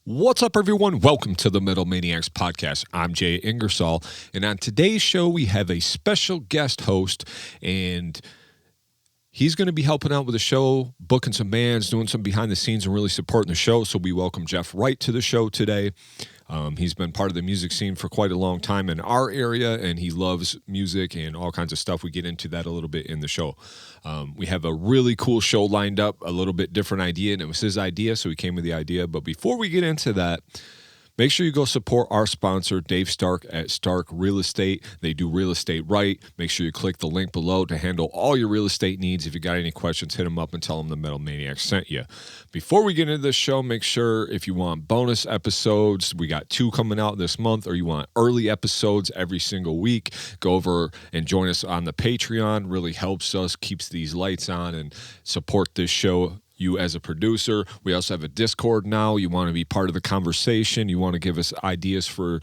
What's up, everyone? Welcome to the Metal Maniacs podcast. I'm Jay Ingersoll, and on today's show, we have a special guest host, and he's going to be helping out with the show, booking some bands, doing some behind the scenes, and really supporting the show. So we welcome Jeff Wright to the show today. He's been part of the music scene for quite a long time in our area, and he loves music and all kinds of stuff. We get into that a little bit in the show. We have a really cool show lined up, a little bit different idea, and it was his idea, so he came with the idea. But before we get into that, make sure you go support our sponsor, Dave Stark at Stark Real Estate. They do real estate right. Make sure you click the link below to handle all your real estate needs. If you got any questions, hit them up and tell them the Metal Maniacs sent you. Before we get into this show, make sure if you want bonus episodes, we got 2 coming out this month, or you want early episodes every single week, go over and join us on the Patreon. Really helps us, keeps these lights on, and support this show. You as a producer. We also have a Discord now. You want to be part of the conversation. You want to give us ideas for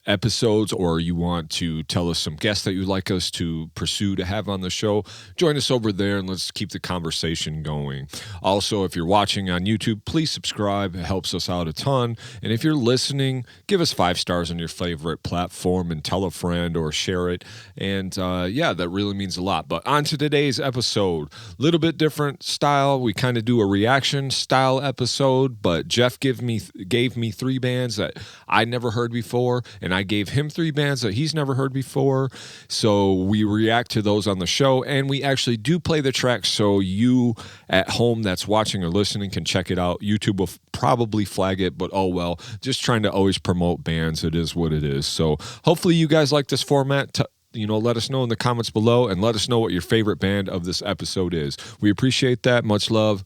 episodes, or you want to tell us some guests that you'd like us to pursue to have on the show, join us over there and let's keep the conversation going. Also, if you're watching on YouTube, please subscribe. It helps us out a ton. And if you're listening, give us 5 stars on your favorite platform and tell a friend or share it. And yeah, that really means a lot. But on to today's episode, a little bit different style. We kind of do a reaction style episode, but Jeff gave me 3 bands that I never heard before, and I gave him 3 bands that he's never heard before. So we react to those on the show, and we actually do play the tracks so you at home that's watching or listening can check it out. YouTube will probably flag it, but oh well. Just trying to always promote bands. It is what it is. So hopefully you guys like this format. Let us know in the comments below, and let us know what your favorite band of this episode is. We appreciate that. Much love.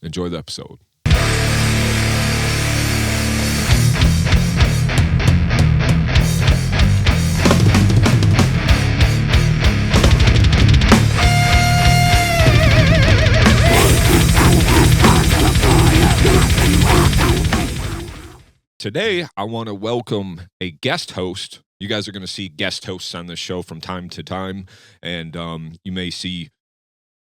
Enjoy the episode. Today, I want to welcome a guest host. You guys are going to see guest hosts on this show from time to time, and you may see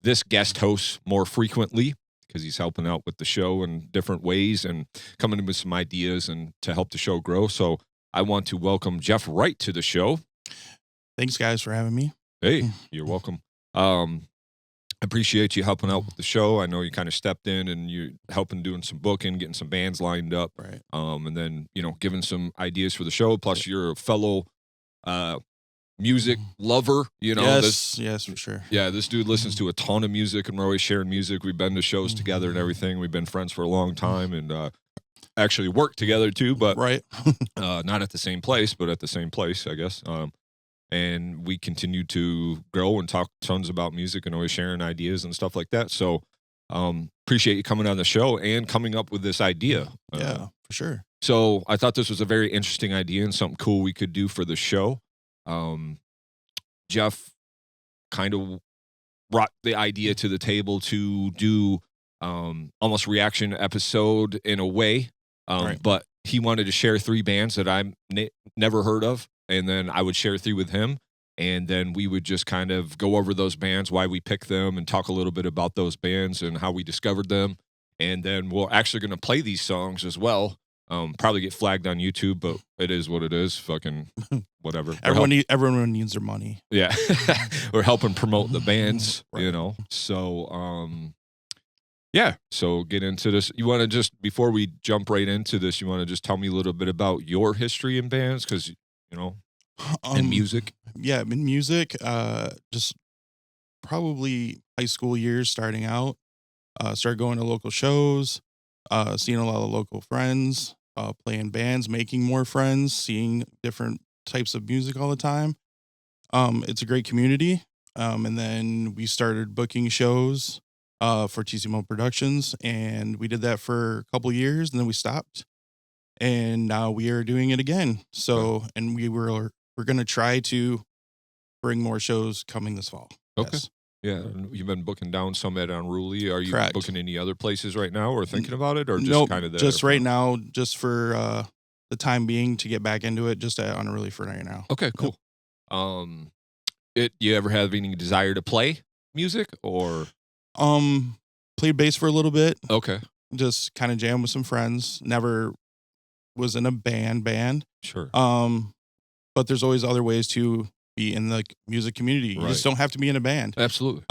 this guest host more frequently because he's helping out with the show in different ways and coming in with some ideas and to help the show grow. So I want to welcome Jeff Wright to the show. Thanks, guys, for having me. Hey, you're welcome. Appreciate you helping out with the show. I know you kind of stepped in and you're helping doing some booking, getting some bands lined up. Right. And then, giving some ideas for the show. Plus, you're a fellow music lover. Yes, for sure. Yeah, this dude listens to a ton of music, and we're always sharing music. We've been to shows together and everything. We've been friends for a long time, and actually worked together too, but right. Not at the same place, but at the same place, I guess. And we continue to grow and talk tons about music and always sharing ideas and stuff like that. So appreciate you coming on the show and coming up with this idea. Yeah, for sure. So I thought this was a very interesting idea and something cool we could do for the show. Jeff kind of brought the idea to the table to do almost reaction episode in a way, Right. But he wanted to share 3 bands that I never heard of. And then I would share 3 with him, and then we would just kind of go over those bands, why we picked them, and talk a little bit about those bands and how we discovered them. And then we're actually going to play these songs as well. Probably get flagged on YouTube, but it is what it is. Fucking whatever. Everyone needs their money. Yeah. We're helping promote the bands, Right. So, yeah. So get into this. You want to just, before we jump right into this, you want to just tell me a little bit about your history in bands? Because in music. Yeah, in music, just probably high school years starting out. Started going to local shows, seeing a lot of local friends, playing bands, making more friends, seeing different types of music all the time. It's a great community. And then we started booking shows for TCMO Productions, and we did that for a couple years, and then we stopped. And now we are doing it again. So, and we're going to try to bring more shows coming this fall. Okay. Yes. Yeah. And you've been booking down some at Unruly. Are you Correct. booking any other places right now or thinking about it, or just Nope, kind of there? just right now, just for the time being to get back into it, just at Unruly for right now. Okay, cool. You ever have any desire to play music or? Played bass for a little bit. Okay. Just kind of jam with some friends. Never was in a band. Sure. But there's always other ways to be in the music community. You just don't have to be in a band. Absolutely.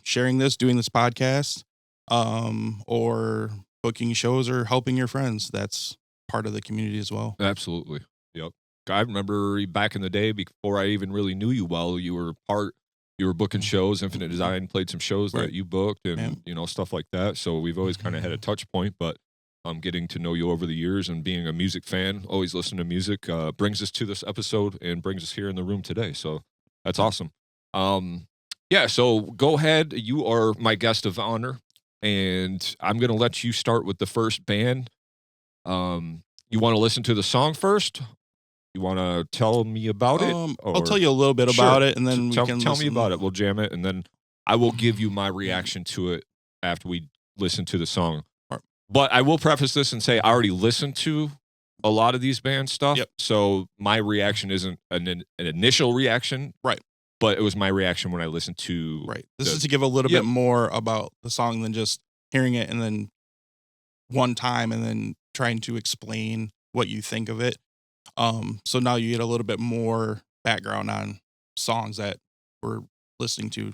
Sharing this, doing this podcast, or booking shows or helping your friends. That's part of the community as well. Absolutely. Yep. I remember back in the day, before I even really knew you well, you were booking shows. Infinite Design played some shows that you booked and, stuff like that. So we've always kind of had a touch point, but getting to know you over the years and being a music fan, always listening to music, brings us to this episode and brings us here in the room today. So that's awesome. So go ahead. You are my guest of honor, and I'm going to let you start with the first band. You want to listen to the song first? You want to tell me about it? I'll tell you a little bit about it, and then tell me about it. We'll jam it, and then I will give you my reaction to it after we listen to the song. Right. But I will preface this and say I already listened to a lot of these band stuff, so my reaction isn't an initial reaction, right? But it was my reaction when I listened to This is to give a little bit more about the song than just hearing it and then one time and then trying to explain what you think of it. So now you get a little bit more background on songs that we're listening to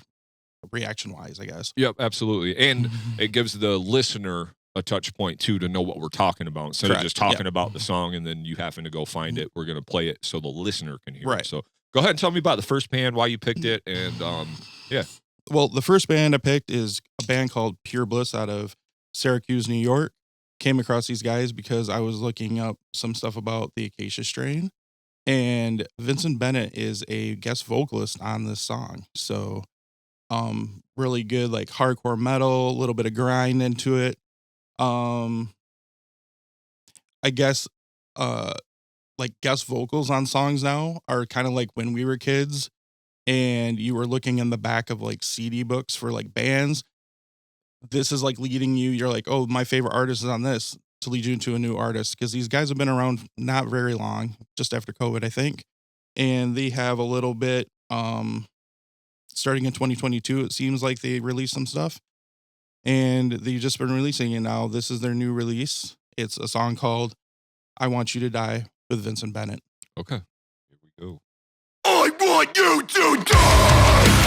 reaction wise, I guess. Yep, absolutely. And it gives the listener a touch point too to know what we're talking about. Instead of just talking about the song and then you having to go find it, we're going to play it so the listener can hear it. So go ahead and tell me about the first band, why you picked it, and Well, the first band I picked is a band called Pure Bliss out of Syracuse, New York. Came across these guys because I was looking up some stuff about the Acacia Strain, and Vincent Bennett is a guest vocalist on this song. So, really good, like hardcore metal, a little bit of grind into it. I guess, like guest vocals on songs now are kind of like when we were kids and you were looking in the back of like CD books for like bands. This is like leading you. You're like, oh, my favorite artist is on this, to lead you into a new artist. Because these guys have been around not very long, just after COVID, I think. And they have a little bit, starting in 2022, it seems like they released some stuff. And they've just been releasing it now. This is their new release. It's a song called I Want You to Die with Vincent Bennett. Okay. Here we go. I want you to die!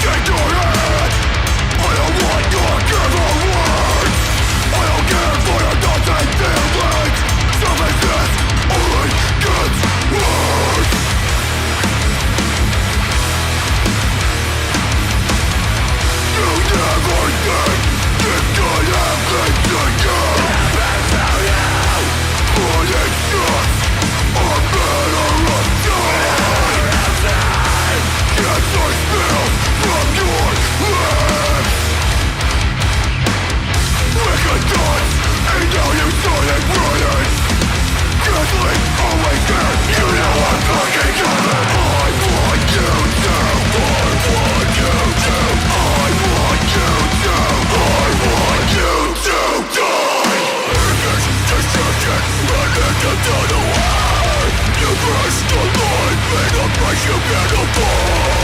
Shake your head! I don't want your careful words! I don't care for your thoughts and feelings! Some of this only gets worse! You never think this could happen to you! Happen to you! But it's just a matter of time! Cancer spills from your lips. Wicked thoughts, and now you started running. Gaslit, always there. You know I'm fucking coming. I want you to. I want you to. I want you to. I want you to die. It's destruction, running into the wire. You crush the line, pay the price you can't afford.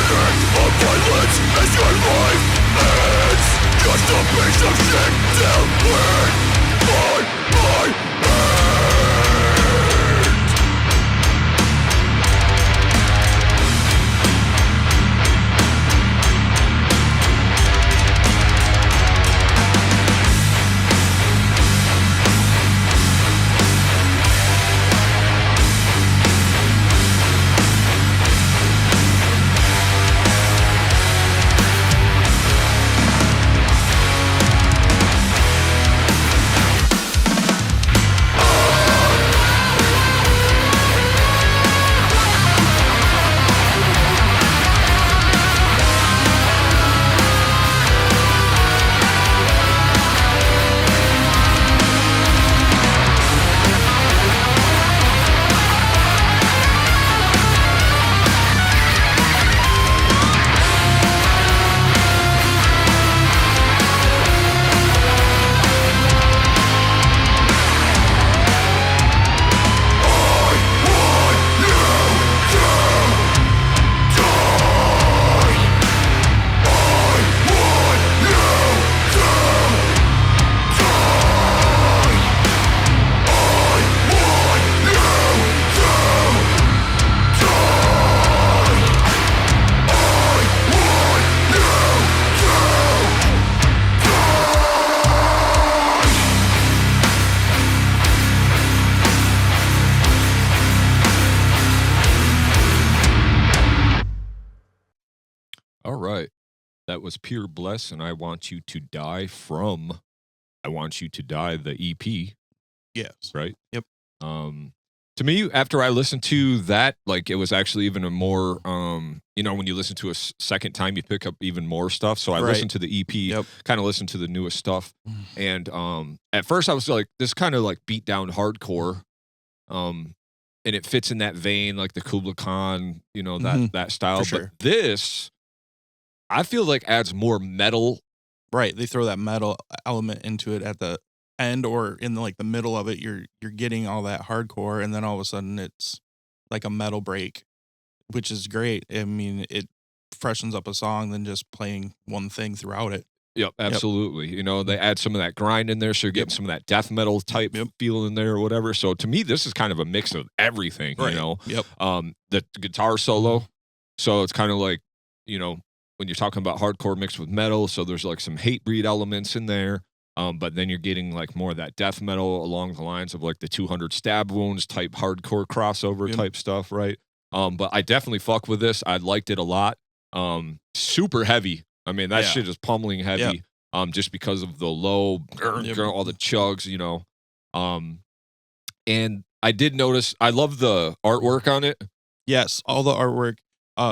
Of violence as your life ends. Just a piece of shit till when my All right. That was Pure Bliss, and I Want You to Die from I Want You to Die, the EP. Yes. Right? Yep. To me, after I listened to that, like, it was actually even a more, you know, when you listen to a second time, you pick up even more stuff. So I listened to the EP, kind of listened to the newest stuff. And at first I was like, this kind of like Beatdown Hardcore. And it fits in that vein, like the Kubla Khan, you know, that style. Sure. But this, I feel like adds more metal. Right. They throw that metal element into it at the end or in the middle of it. You're getting all that hardcore, and then all of a sudden it's like a metal break, which is great. I mean, it freshens up a song than just playing one thing throughout it. Yep, absolutely. You know, they add some of that grind in there, so you're getting some of that death metal type feel in there or whatever. So to me, this is kind of a mix of everything, you know. The guitar solo. So it's kind of like, you know, when you're talking about hardcore mixed with metal, so there's like some hate breed elements in there. But then you're getting like more of that death metal along the lines of like the 200 stab wounds type hardcore crossover type stuff, right? But I definitely fuck with this. I liked it a lot. Super heavy. I mean, that shit is pummeling heavy. Just because of the low, all the chugs, you know. And I did notice, I love the artwork on it. Yes, all the artwork.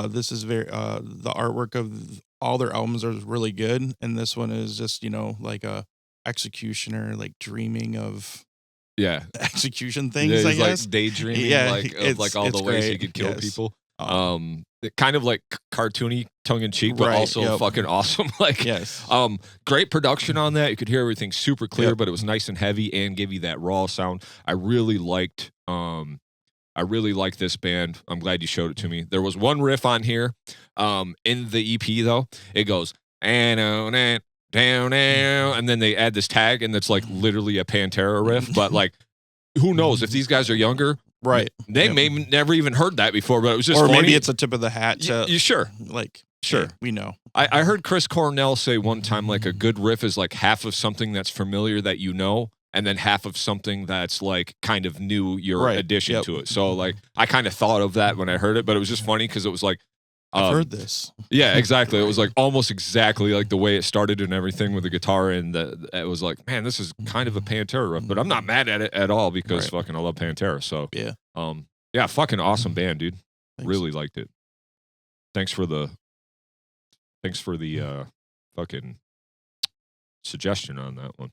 This is very the artwork of all their albums are really good, and this one is just, you know, like a executioner, like dreaming of execution things. I guess like daydreaming, like all the ways you could kill people. Kind of like cartoony, tongue in cheek, but also fucking awesome. Like, great production on that. You could hear everything super clear, but it was nice and heavy and give you that raw sound. I really liked this band. I'm glad you showed it to me. There was one riff on here, in the EP though. It goes down, and then they add this tag, and it's like literally a Pantera riff. But like, who knows if these guys are younger? Right. They may never even heard that before, but it was just or funny. Maybe it's a tip of the hat. You sure? Like, sure. We know. I heard Chris Cornell say one time, like, a good riff is like half of something that's familiar that you know, and then half of something that's like kind of new, your addition to it. So like, I kind of thought of that when I heard it, but it was just funny because it was like, I've heard this. Yeah, exactly. It was like almost exactly like the way it started and everything with the guitar, and it was like, man, this is kind of a Pantera riff, but I'm not mad at it at all because fucking I love Pantera. So yeah, fucking awesome band, dude. Thanks. Really liked it. Thanks for the fucking suggestion on that one.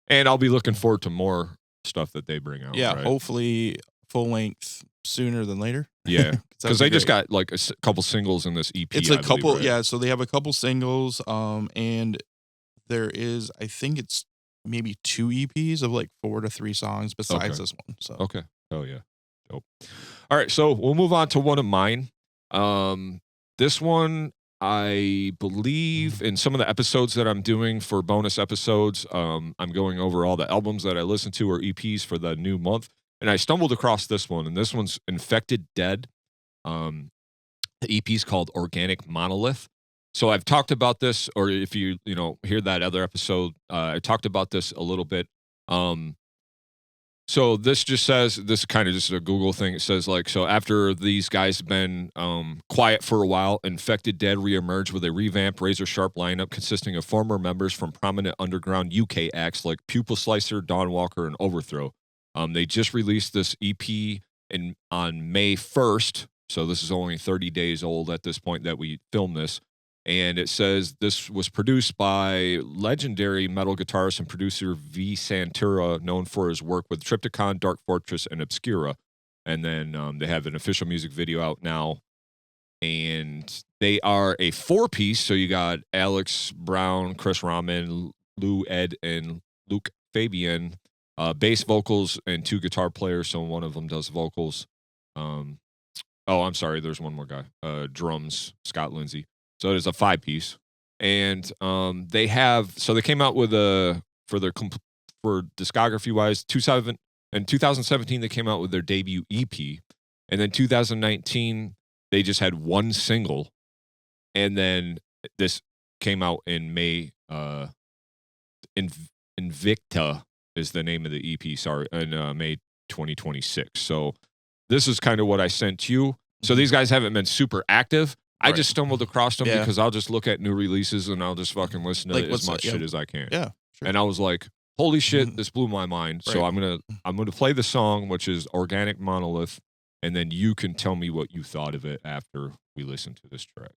And I'll be looking forward to more stuff that they bring out. Yeah, hopefully full length sooner than later. Yeah, because they just got like a couple singles in this EP. It's a couple, so they have a couple singles, and there is, I think it's maybe 2 EPs of like 4 to 3 songs besides this one. So oh yeah, dope. All right, so we'll move on to one of mine. This one, I believe in some of the episodes that I'm doing for bonus episodes, I'm going over all the albums that I listened to or EPs for the new month. And I stumbled across this one, and this one's Infected Dead. The EP's called Organic Monolith. So I've talked about this, or if you hear that other episode, I talked about this a little bit. So this just says, this is kind of just a Google thing. It says like, so after these guys have been quiet for a while, Infected Dead reemerged with a revamped razor sharp lineup consisting of former members from prominent underground UK acts like Pupil Slicer, Dawnwalker, and Overthrow. They just released this EP on May 1st, so this is only 30 days old at this point that we filmed this. And it says this was produced by legendary metal guitarist and producer V. Santura, known for his work with Triptychon, Dark Fortress, and Obscura. And then they have an official music video out now. And they are a 4-piece, so you got Alex Brown, Chris Rahman, Lou Ed, and Luke Fabian. Bass vocals and 2 guitar players, so one of them does vocals. I'm sorry, there's one more guy. Drums, Scott Lindsay. So it is a 5-piece. And they came out with for discography-wise, in 2017 they came out with their debut EP. And then 2019, they just had 1 single. And then this came out in May. Invicta is the name of the EP, in May 2026. So this is kind of what I sent you. So these guys haven't been super active. I just stumbled across them Yeah. because I'll just look at new releases and I'll just fucking listen to Like, as what's much that? Yeah. shit as I can. Yeah. Sure. And I was like, holy shit, this blew my mind. So Right. I'm gonna play the song, which is Organic Monolith, and then you can tell me what you thought of it after we listen to this track.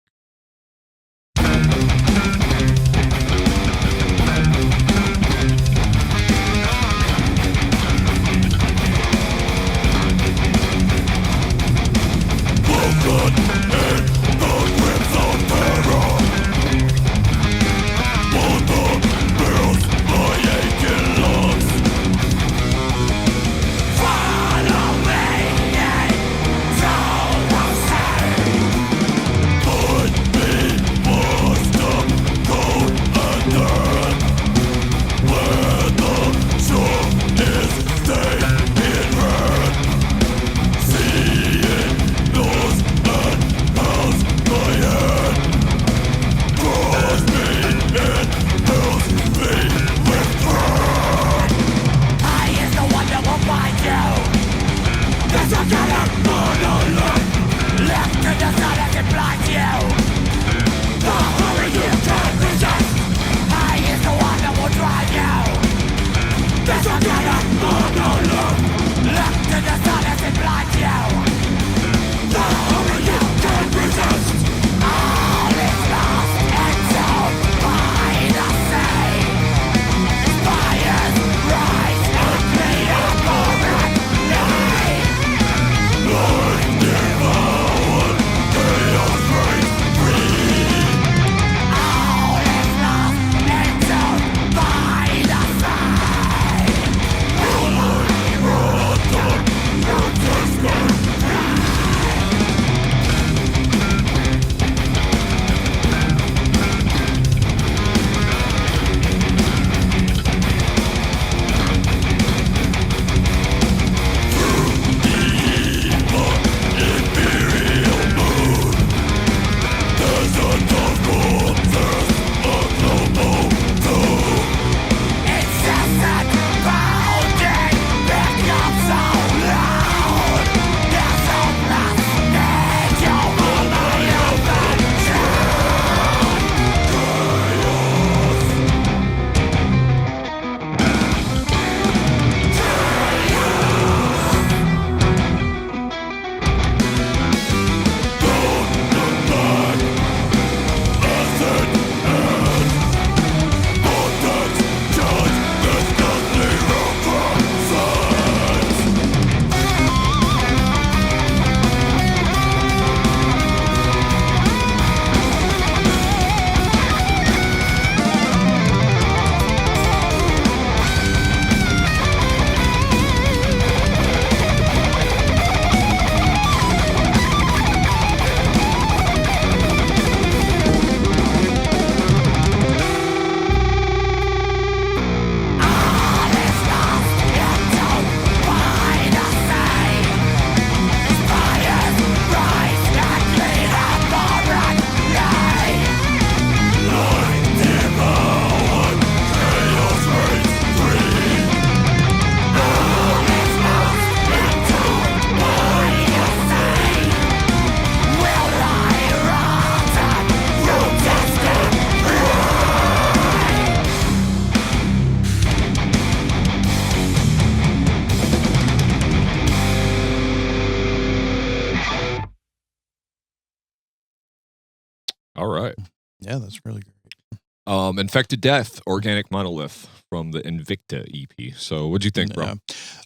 All right. Yeah, that's really great. Infected Death, Organic Monolith from the Invicta EP. So what'd you think, bro?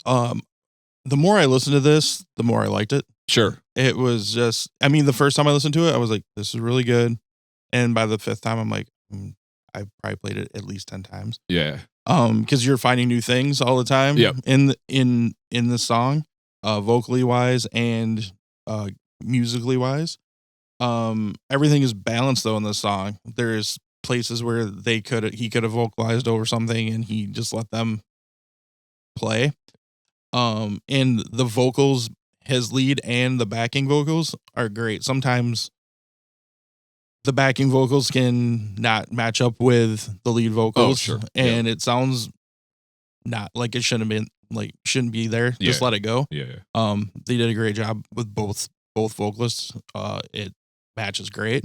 Yeah. The more I listened to this, the more I liked it. Sure. It was just, I mean, the first time I listened to it, I was like, this is really good. And by the fifth time, I'm like, I probably played it at least 10 times. Yeah. Because you're finding new things all the time. Yep. In the song, vocally wise and musically wise. Everything is balanced though in the song. There's places where he could have vocalized over something and he just let them play. And the vocals, his lead and the backing vocals are great. Sometimes the backing vocals can not match up with the lead vocals. Oh, sure. And it sounds not like it shouldn't be there. Yeah. Just let it go. Yeah. They did a great job with both vocalists. It matches great.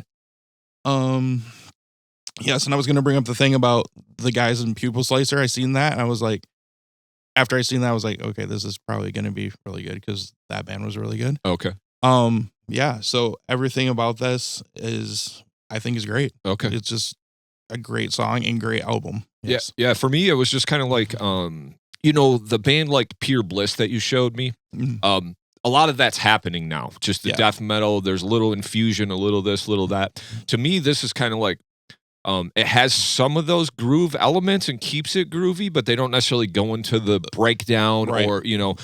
Yes, and I was going to bring up the thing about the guys in Pupil Slicer. I seen that, and I was like, after I seen that, I was like, okay, this is probably going to be really good because that band was really good. Okay. Yeah, so everything about this I think is great. Okay. It's just a great song and great album. Yes. Yeah. For me, it was just kind of like, the band like Pure Bliss that you showed me. Mm-hmm. A lot of that's happening now. Just the death metal. There's a little infusion, a little this, little that. To me, this is kind of like, it has some of those groove elements and keeps it groovy, but they don't necessarily go into the breakdown or,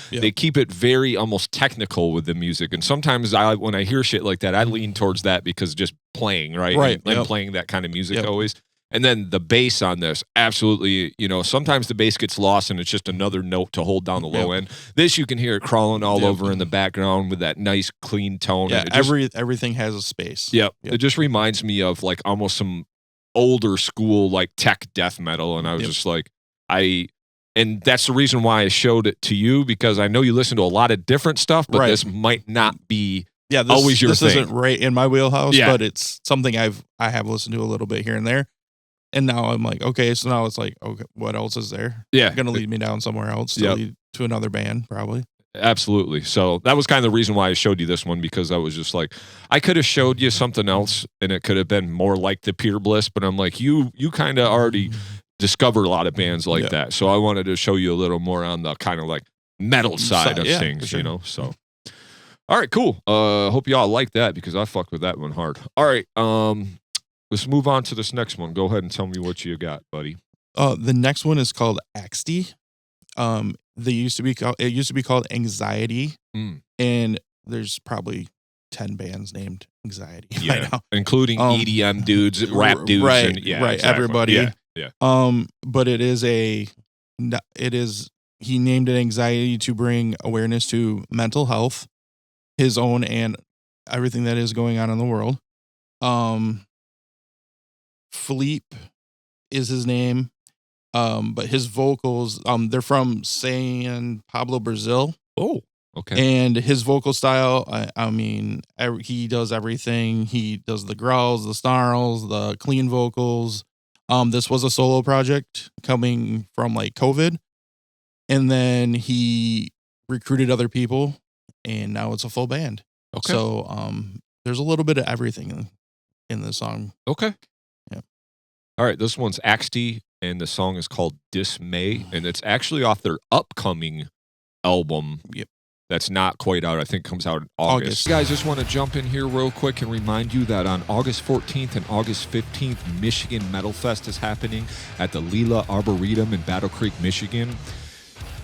they keep it very almost technical with the music. And sometimes when I hear shit like that, I lean towards that because just playing, right? Right. And playing that kind of music always. And then the bass on this, absolutely, sometimes the bass gets lost and it's just another note to hold down the low end. This, you can hear it crawling all over in the background with that nice, clean tone. Yeah, and everything has a space. Yep. It just reminds me of like almost some older school like tech death metal, and I was just like, and that's the reason why I showed it to you, because I know you listen to a lot of different stuff, but this might not be always your thing. This isn't right in my wheelhouse, but it's something I have listened to a little bit here and there. And now I'm like, okay, so now it's like, okay, what else is there? Yeah. Going to lead me down somewhere else to lead to another band, probably. Absolutely. So that was kind of the reason why I showed you this one, because I was just like, I could have showed you something else and it could have been more like the Pure Bliss, but I'm like, you kind of already discovered a lot of bands like that. So I wanted to show you a little more on the kind of like metal side of things, so. All right, cool. Hope y'all like that, because I fucked with that one hard. All right. Let's move on to this next one. Go ahead and tell me what you got, buddy. The next one is called Axty. It used to be called Anxiety, and there's probably 10 bands named Anxiety right now, including EDM dudes, rap dudes, right? Exactly. Everybody. Yeah. But he named it Anxiety to bring awareness to mental health, his own and everything that is going on in the world. Philippe is his name. But his vocals, they're from San Pablo, Brazil. Oh, okay. And his vocal style, he does everything. He does the growls, the snarls, the clean vocals. This was a solo project coming from like COVID. And then he recruited other people, and now it's a full band. Okay. So, there's a little bit of everything in this song. Okay. Yeah. All right. This one's Axty, and the song is called Dismay, and it's actually off their upcoming album. Yep. That's not quite out. I think it comes out in August. Guys, just want to jump in here real quick and remind you that on August 14th and August 15th, Michigan Metal Fest is happening at the Lila Arboretum in Battle Creek, Michigan.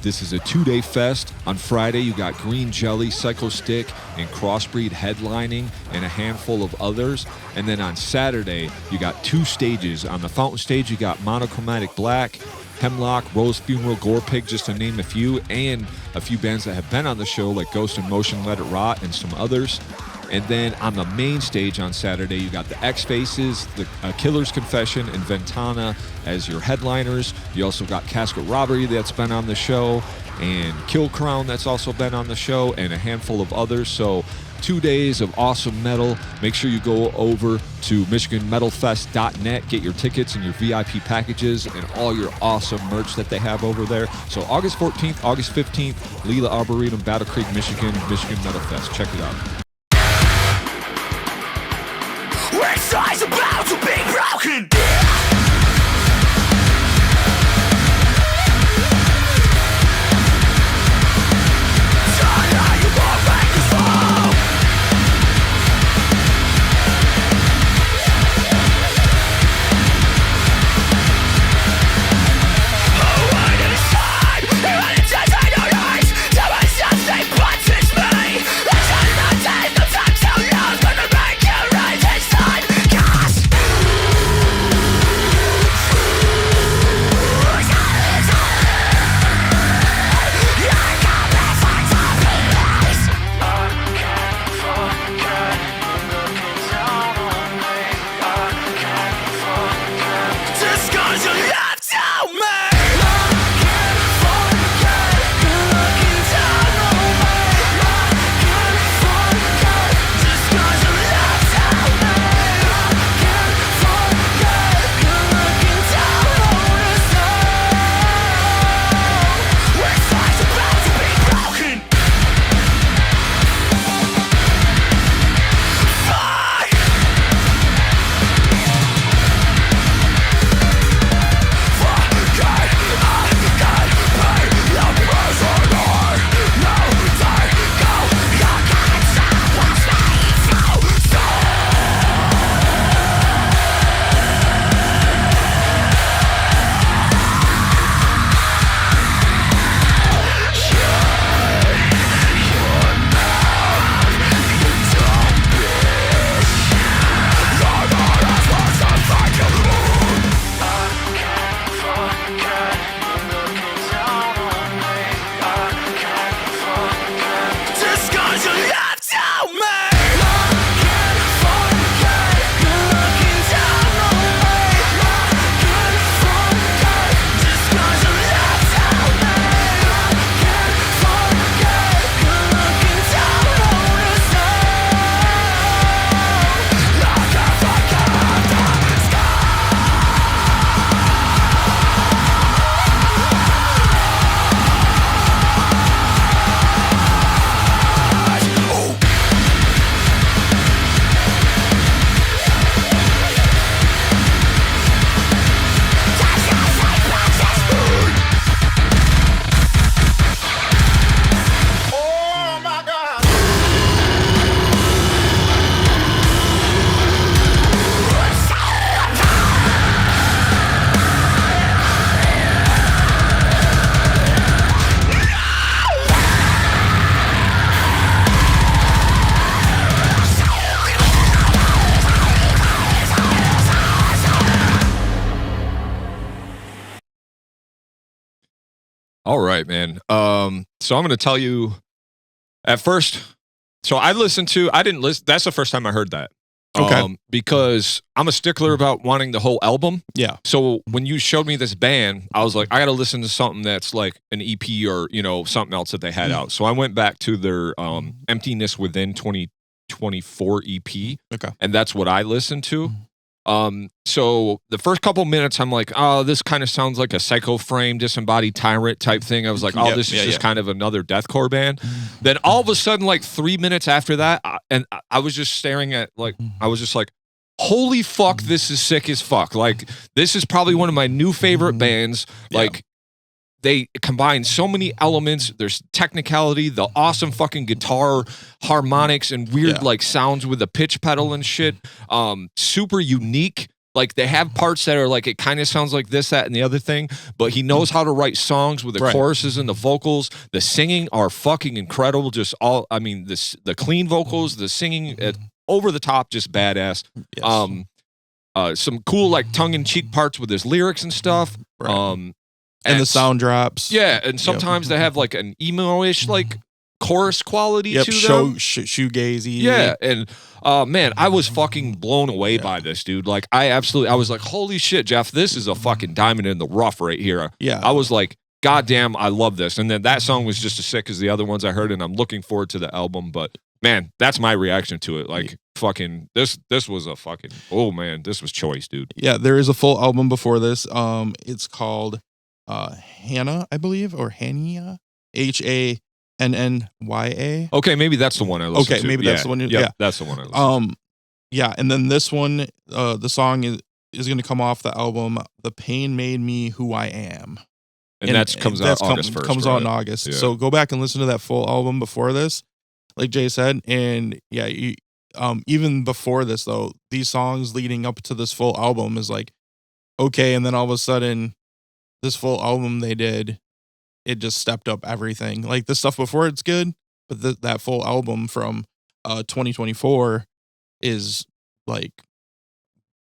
This is a 2-day fest. On Friday, you got Green Jelly, Psycho Stick, and Crossbreed headlining, and a handful of others. And then on Saturday, you got 2 stages. On the fountain stage, you got Monochromatic Black, Hemlock, Rose Funeral, Gore Pig, just to name a few, and a few bands that have been on the show, like Ghost in Motion, Let It Rot, and some others. And then on the main stage on Saturday, you got the X-Faces, the Killer's Confession, and Ventana as your headliners. You also got Casket Robbery that's been on the show, and Kill Crown that's also been on the show, and a handful of others. So 2 days of awesome metal. Make sure you go over to MichiganMetalFest.net, get your tickets and your VIP packages and all your awesome merch that they have over there. So August 14th, August 15th, Lila Arboretum, Battle Creek, Michigan, Michigan Metal Fest. Check it out. Size about to be broken. All right, man. So I'm going to tell you at first. So I didn't listen. That's the first time I heard that. Okay. Because I'm a stickler about wanting the whole album. Yeah. So when you showed me this band, I was like, I got to listen to something that's like an EP or, something else that they had out. So I went back to their Emptiness Within 2024 EP. Okay. And that's what I listened to. So the first couple minutes, I'm like, oh, this kind of sounds like a Psycho Frame, Disembodied Tyrant type thing. I was like, oh, this is just kind of another deathcore band. Then all of a sudden, like 3 minutes after that, I was just staring at, like, I was just like, holy fuck, this is sick as fuck. Like, this is probably one of my new favorite bands. Like, they combine so many elements. There's technicality, the awesome fucking guitar harmonics and weird like sounds with the pitch pedal and shit. Super unique. Like they have parts that are like, it kind of sounds like this, that, and the other thing, but he knows how to write songs with the choruses and the vocals. The singing are fucking incredible. Just the clean vocals, the singing over the top, just badass. Yes. Some cool like tongue-in-cheek parts with his lyrics and stuff. And the sound drops. Yeah, and sometimes they have like an emo-ish like chorus quality to them. Shoegazy. Yeah, and man, I was fucking blown away by this, dude. Like I was like, holy shit, Jeff, this is a fucking diamond in the rough right here. Yeah. I was like, goddamn, I love this. And then that song was just as sick as the other ones I heard, and I'm looking forward to the album, but man, that's my reaction to it. Like fucking this was a fucking, oh man, this was choice, dude. Yeah, there is a full album before this. It's called Hannah, I believe, or Hania, HANNYA. Okay, maybe that's the one I listened to. Okay, maybe that's the one. Yeah, that's the one I listened to. Yeah, and then this one, the song is going to come off the album "The Pain Made Me Who I Am," and that comes out August 1st. Comes out in August. Yeah. So go back and listen to that full album before this, like Jay said, and yeah, even before this though, these songs leading up to this full album is like okay, and then all of a sudden, this full album they did, it just stepped up everything. Like the stuff before it's good, but that full album from 2024 is like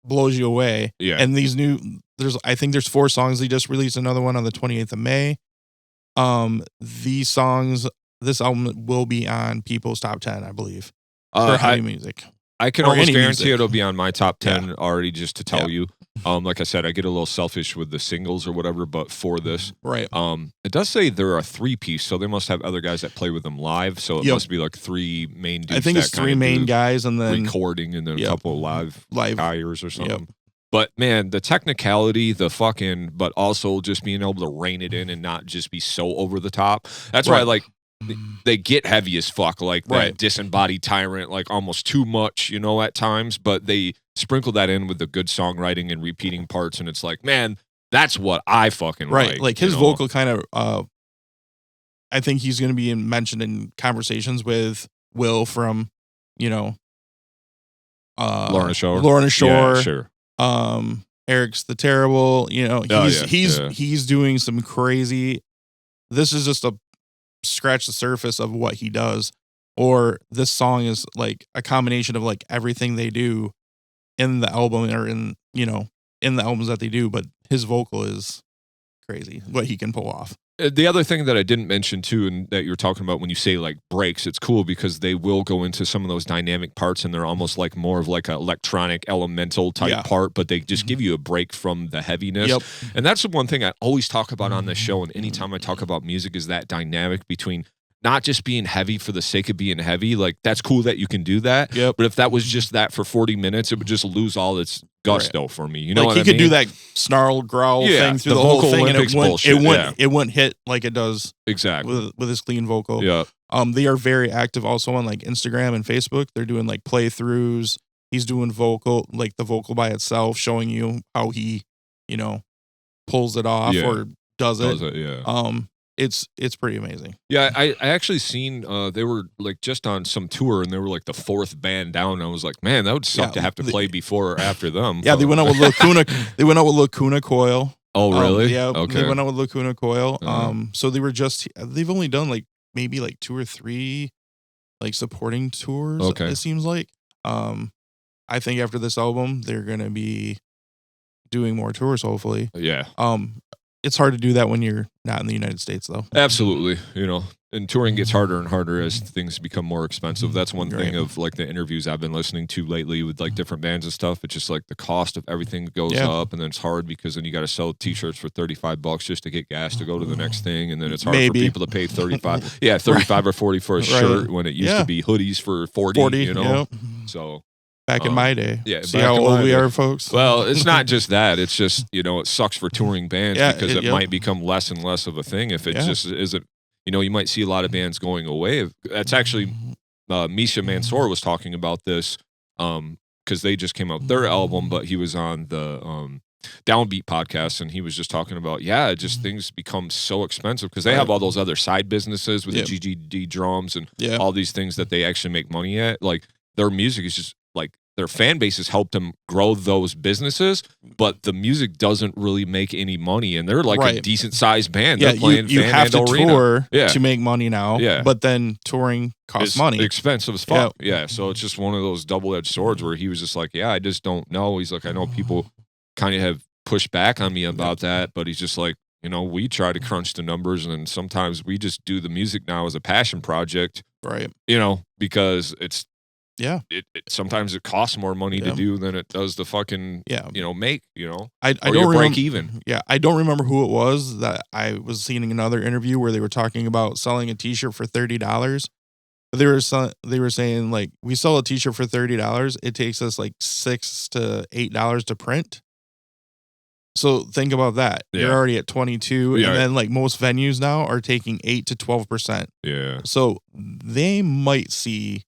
blows you away. Yeah. And I think there's 4 songs. They just released another one on the 28th of May. These songs, this album will be on people's top 10, I believe, for heavy music. I can almost guarantee it'll be on my top 10 already, just to tell you. Like I said, I get a little selfish with the singles or whatever, but for this, it does say they're a 3-piece, so they must have other guys that play with them live. So it must be like 3 main dudes. I think it's 3 main guys, and then recording, and then a couple of live hires or something. But man, the technicality, but also just being able to rein it in and not just be so over the top. That's why I like. They get heavy as fuck, like that Disembodied Tyrant, like almost too much, at times, but they sprinkle that in with the good songwriting and repeating parts, and it's like, man, that's what I fucking like. Like his vocal kind of, I think he's going to be mentioned in conversations with Will from, Lorna Shore. Yeah, sure. Eric's the Terrible, he's doing some crazy, this is just a scratch the surface of what he does, or this song is like a combination of like everything they do in the album or in the albums that they do, but his vocal is crazy what he can pull off. The other thing that I didn't mention too, and that you're talking about when you say like breaks, it's cool because they will go into some of those dynamic parts, and they're almost like more of like an electronic elemental type part, but they just give you a break from the heaviness. And that's the one thing I always talk about on this show, and anytime I talk about music, is that dynamic between not just being heavy for the sake of being heavy. Like that's cool that you can do that. But if that was just that for 40 minutes, it would just lose all its gusto for me. You know, like he could do that snarl growl thing through the whole thing, Olympics and it wouldn't hit like it does exactly with his clean vocal. They are very active also on like Instagram and Facebook. They're doing like playthroughs. He's doing vocal, like the vocal by itself, showing you how he, pulls it off or does it. It's pretty amazing. Yeah, I actually seen they were like just on some tour, and they were like the 4th band down. And I was like, man, that would suck to have to play before or after them. They went out with Lacuna. They went out with Lacuna Coil. Oh, really? Okay. They went out with Lacuna Coil. So they've only done like maybe like 2 or 3 like supporting tours. It seems like. I think after this album, they're gonna be doing more tours. Hopefully. Yeah. it's hard to do that when you're not in the United States, though. Absolutely. You know, and touring gets harder and harder as things become more expensive. That's one thing Right. of like the interviews I've been listening to lately with like different bands and stuff. It's just like the cost of everything goes up, and then it's hard because then you got to sell t-shirts for $35 just to get gas to go to the next thing, and then it's hard for people to pay 35. Yeah, 35 or 40 for a shirt when it used to be hoodies for 40. You know, so. Back in my day. Yeah. See how old we are, folks? Well, it's not just that. It's just, you know, it sucks for touring bands because it might become less and less of a thing if it just isn't, you know, you might see a lot of bands going away. That's actually, Misha Mansour was talking about this because they just came out their album, but he was on the Downbeat podcast and he was just talking about, just things become so expensive because they have all those other side businesses with the GGD drums and all these things that they actually make money at. Like their music is just like, their fan base has helped them grow those businesses, but the music doesn't really make any money, and they're like a decent sized band. Yeah, they're playing you have to arena. tour to make money now. Yeah, but then touring costs money. Expensive as fuck. Yeah, so it's just one of those double edged swords where he was just like, I just don't know. He's like, I know people kind of have pushed back on me about that, but he's just like, you know, we try to crunch the numbers, and sometimes we just do the music now as a passion project, right? You know, because it's. It sometimes it costs more money to do than it does to fucking you know make, you know. I don't break even. Yeah, I don't remember who it was that I was seeing another interview where they were talking about selling a t-shirt for $30. They were saying like, we sell a t-shirt for $30, it takes us like $6 to $8 to print. So think about that. You're already at 22, and then like most venues now are taking 8 to 12%. Yeah. So they might see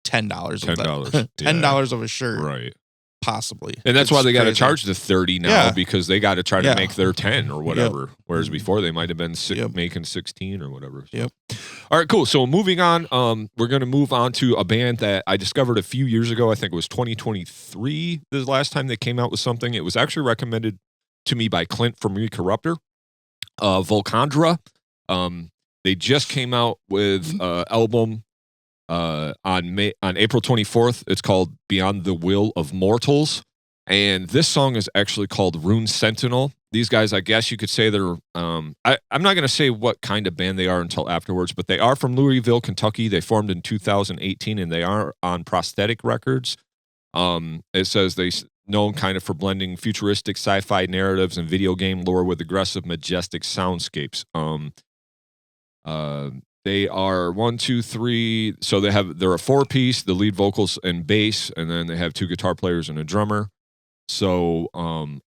$10 $10 of a shirt, right? Possibly, and that's why they got to charge the 30 now because they got to try to make their 10 or whatever. Whereas before they might have been making 16 or whatever. So. All right, cool. So moving on, we're gonna move on to a band that I discovered a few years ago. I think it was 2023. The last time they came out with something. It was actually recommended to me by Clint from Recorruptor. Volcandra. They just came out with an album. On April 24th, it's called Beyond the Will of Mortals, and this song is actually called Rune Sentinel. These guys, I guess you could say they're I'm not going to say what kind of band they are until afterwards, but they are from Louisville, Kentucky. They formed in 2018 and they are on Prosthetic Records. It says they known kind of for blending futuristic sci-fi narratives and video game lore with aggressive, majestic soundscapes. They are 1, 2, 3. So they're a 4-piece, the lead vocals and bass, and then they have 2 guitar players and a drummer. So I'm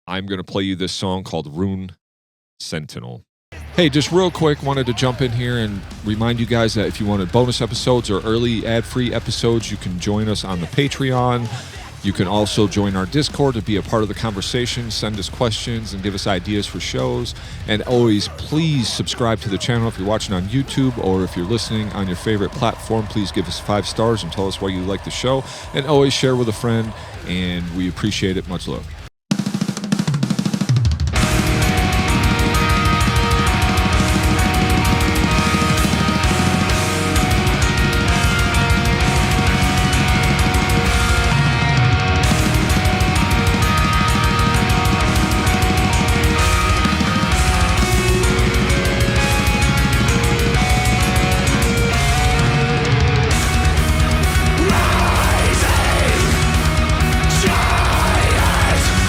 going to play you this song called Rune Sentinel. Hey, just real quick, wanted to jump in here and remind you guys that if you wanted bonus episodes or early ad-free episodes, you can join us on the Patreon. You can also join our Discord to be a part of the conversation, send us questions, and give us ideas for shows. And always, please subscribe to the channel if you're watching on YouTube or if you're listening on your favorite platform. Please give us 5 stars and tell us why you like the show. And always share with a friend, and we appreciate it. Much love. Rising giant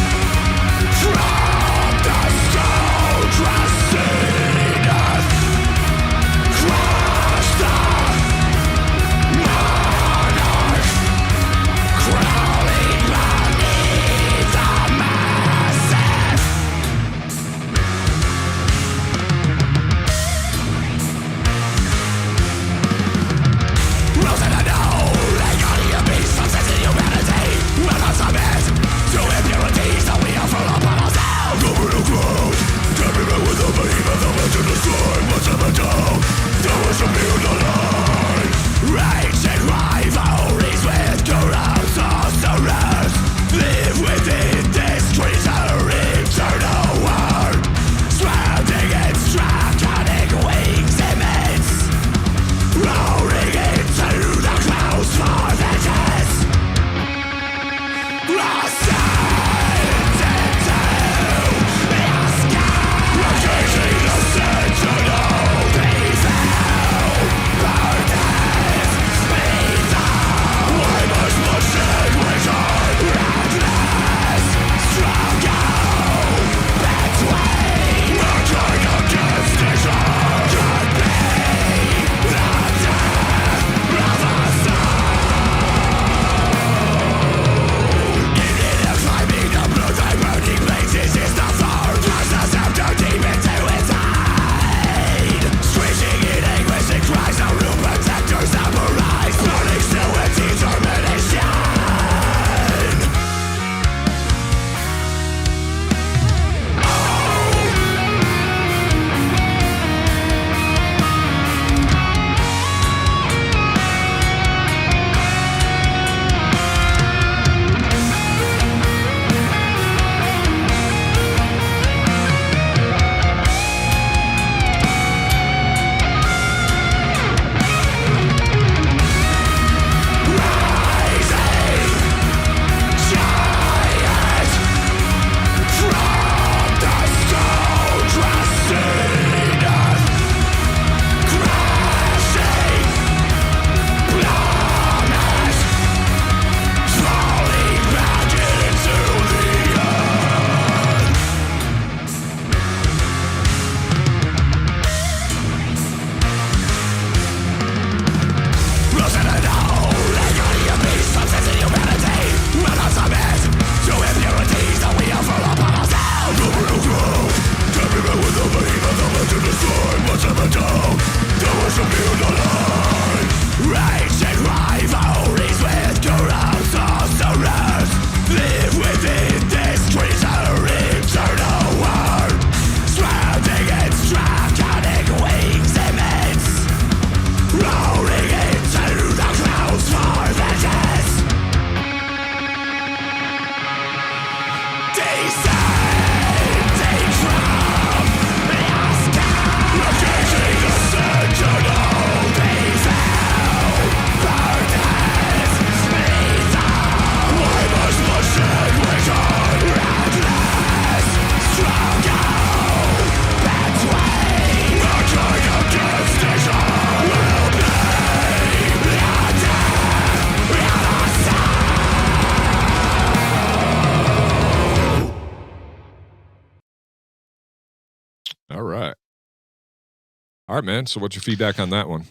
All right, man. So what's your feedback on that one?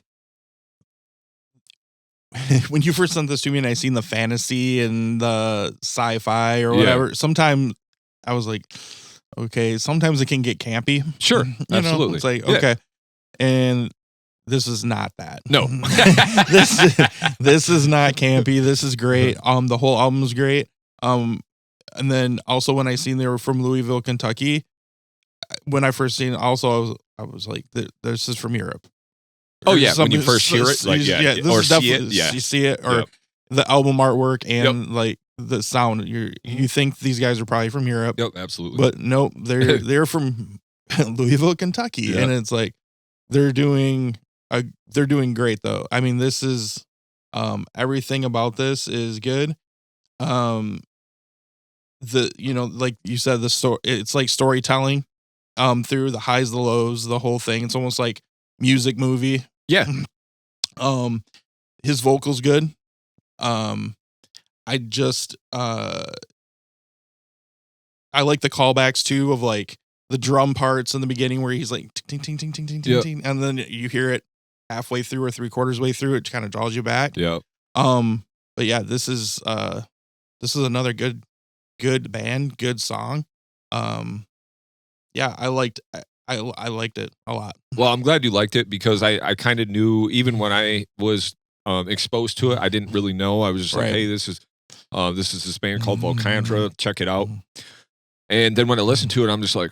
When you first sent this to me and I seen the fantasy and the sci-fi or whatever, sometimes I was like, okay, sometimes it can get campy. Sure. You Absolutely. know, it's like, okay. And this is not that. No. this is not campy. This is great. The whole album is great. And then also when I seen they were from Louisville, Kentucky, when I first seen it, also I was like, this is from Europe. Oh yeah, when you first hear it, like or see it, you see it, or the album artwork and like the sound. You think these guys are probably from Europe. Yep, absolutely. But nope, they're from Louisville, Kentucky, and it's like they're doing great though. I mean, this is everything about this is good. Like you said, the story, it's like storytelling through the highs, the lows, the whole thing. It's almost like music movie. Yeah. His vocal's good. I just I like the callbacks too of like the drum parts in the beginning where he's like ting ting ting ting ting ting ting, and then you hear it halfway through or 3/4 way through. It kind of draws you back. Yeah. But yeah, this is another good band, good song. Yeah, I liked it a lot. Well, I'm glad you liked it because I kind of knew even when I was exposed to it, I didn't really know. I was just like, hey, this is this band called Volcandra. Check it out. And then when I listened to it, I'm just like,